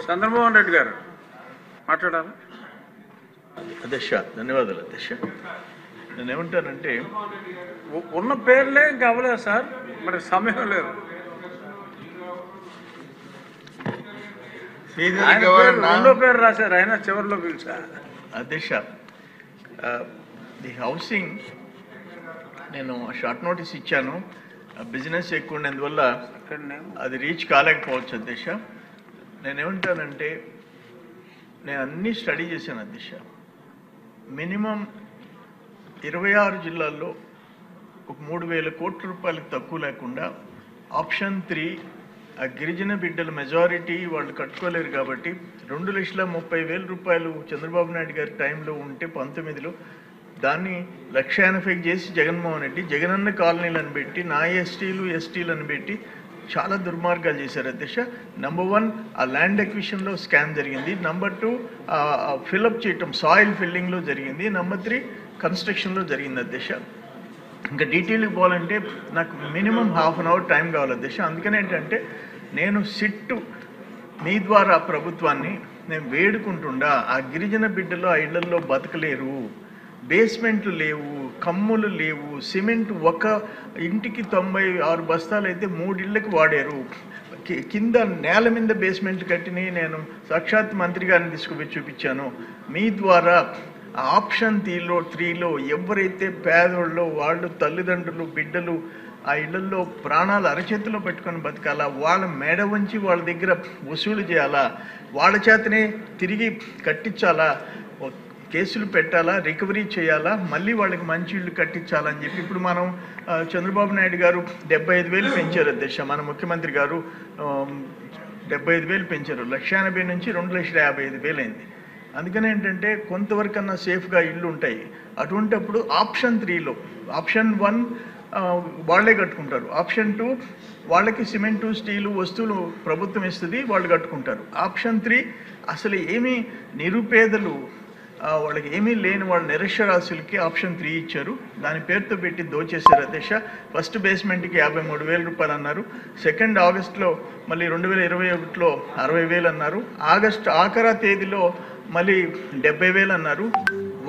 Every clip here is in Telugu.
చంద్రమోహన్ రెడ్డి గారు మాట్లాడాలి. అధ్యక్ష, ధన్యవాదాలు అధ్యక్ష. నేను ఏమంటానంటే ఉన్న పేర్లే ఇంకా అవ్వలేదు సార్, మరి సమయం లేదు. రెండో పేరు రాశారు, ఆయన చివరిలో పిలిచా. అధ్యక్ష, ది హౌసింగ్ నేను షార్ట్ నోటీస్ ఇచ్చాను, బిజినెస్ ఎక్కువ ఉండేందువల్ల అది రీచ్ కాలేకపోవచ్చు అధ్యక్ష. నేనేమంటానంటే నేను అన్నీ స్టడీ చేశాను అధ్యక్ష. మినిమం 26 జిల్లాల్లో ఒక 3,000 కోట్ల రూపాయలకు తక్కువ లేకుండా ఆప్షన్ 3 ఆ గిరిజన బిడ్డల మెజారిటీ వాళ్ళు కట్టుకోలేరు కాబట్టి 2,30,000 రూపాయలు చంద్రబాబు నాయుడు గారి టైంలో ఉంటే 19లో దాన్ని 1,80,000 చేసి జగన్మోహన్ రెడ్డి జగనన్న కాలనీలను పెట్టి నా ఎస్టీలను పెట్టి చాలా దుర్మార్గాలు చేశారు అధ్యక్ష. నెంబర్ 1 ఆ ల్యాండ్ ఎక్విషన్లో స్కామ్ జరిగింది. నెంబర్ 2 ఫిల్అప్ చేయటం సాయిల్ ఫిల్లింగ్లో జరిగింది. నెంబర్ 3 కన్స్ట్రక్షన్లో జరిగింది అధ్యక్ష. ఇంకా డీటెయిల్కి పోవాలంటే నాకు మినిమం ½ అన్ అవర్ టైం కావాలి అధ్యక్ష. అందుకని ఏంటంటే నేను సిట్టు మీ ద్వారా ప్రభుత్వాన్ని నేను వేడుకుంటుండా ఆ గిరిజన బిడ్డలు ఆ ఇళ్లలో బతకలేరు, బేస్మెంట్లు లేవు, కమ్ములు లేవు, సిమెంట్ ఒక ఇంటికి 96 బస్తాలు అయితే 3 ఇళ్ళకి వాడారు, కింద నేల మీద బేస్మెంట్ కట్టిని నేను సాక్షాత్ మంత్రి గారిని తీసుకుపోయి చూపించాను. మీ ద్వారా ఆప్షన్ 3లో ఎవరైతే పేదోళ్ళో వాళ్ళు తల్లిదండ్రులు బిడ్డలు ఆ ఇళ్లలో ప్రాణాలు అరచేతిలో పెట్టుకొని బతకాలా, వాళ్ళ మెడ వంచి వాళ్ళ దగ్గర వసూలు చేయాలా, వాళ్ళ చేతనే తిరిగి కట్టించాలా, కేసులు పెట్టాలా, రికవరీ చేయాలా, మళ్ళీ వాళ్ళకి మంచి ఇళ్ళు కట్టించాలని చెప్పి ఇప్పుడు మనం చంద్రబాబు నాయుడు గారు 75,000 పెంచారు అధ్యక్ష. మన ముఖ్యమంత్రి గారు 75,000 పెంచారు. 1,80,000 నుంచి 2,55,000 అయింది. అందుకని ఏంటంటే కొంతవరకన్నా సేఫ్గా ఇళ్ళు ఉంటాయి. అటువంటిప్పుడు ఆప్షన్ 3లో ఆప్షన్ 1 వాళ్ళే కట్టుకుంటారు, ఆప్షన్ 2 వాళ్ళకి సిమెంటు స్టీలు వస్తువులు ప్రభుత్వం ఇస్తుంది, వాళ్ళు కట్టుకుంటారు. ఆప్షన్ 3 అసలు ఏమీ నిరుపేదలు వాళ్ళకి ఏమీ లేని వాళ్ళ నిరక్షరాస్యులకి ఆప్షన్ 3 ఇచ్చారు. దాని పేరుతో పెట్టి దోచేశారు అధ్యక్ష. ఫస్ట్ బేస్మెంట్కి 53,000 రూపాయలు అన్నారు. సెకండ్ ఆగస్టులో మళ్ళీ 2021లో 60,000 అన్నారు. ఆగస్టు ఆఖరా తేదీలో మళ్ళీ 70,000 అన్నారు.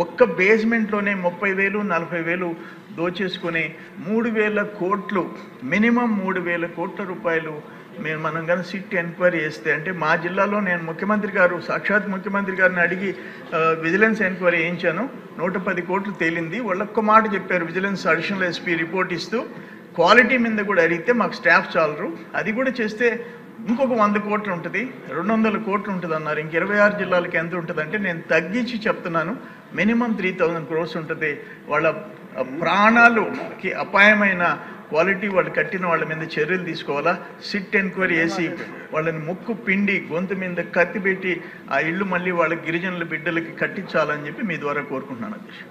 ఒక్క బేస్మెంట్లోనే 30,000 40,000 దోచేసుకుని 3,000 కోట్లు మినిమం 3,000 కోట్ల రూపాయలు మనం కానీ సిట్ ఎంక్వైరీ చేస్తే అంటే మా జిల్లాలో నేను ముఖ్యమంత్రి గారు సాక్షాత్ ముఖ్యమంత్రి గారిని అడిగి విజిలెన్స్ ఎంక్వైరీ చేయించాను. 110 కోట్లు తేలింది. వాళ్ళొక్క మాట చెప్పారు, విజిలెన్స్ అడిషనల్ ఎస్పీ రిపోర్ట్ ఇస్తూ క్వాలిటీ మీద కూడా అడిగితే మాకు స్టాఫ్ చాలరు, అది కూడా చేస్తే ఇంకొక 100 కోట్లు ఉంటుంది, 200 కోట్లు ఉంటుంది అన్నారు. ఇంక 26 జిల్లాలకి ఎంత ఉంటుంది అంటే నేను తగ్గించి చెప్తున్నాను, మినిమం 3,000 crores ఉంటుంది. వాళ్ళ ప్రాణాలుకి అపాయమైన క్వాలిటీ వాళ్ళు కట్టిన వాళ్ళ మీద చర్యలు తీసుకోవాలా, సిట్ ఎంక్వైరీ చేసి వాళ్ళని ముక్కు పిండి గొంతు మీద కత్తి పెట్టి ఆ ఇళ్ళు మళ్ళీ వాళ్ళ గిరిజనుల బిడ్డలకి కట్టించాలని చెప్పి మీ ద్వారా కోరుకుంటున్నాను అధ్యక్ష.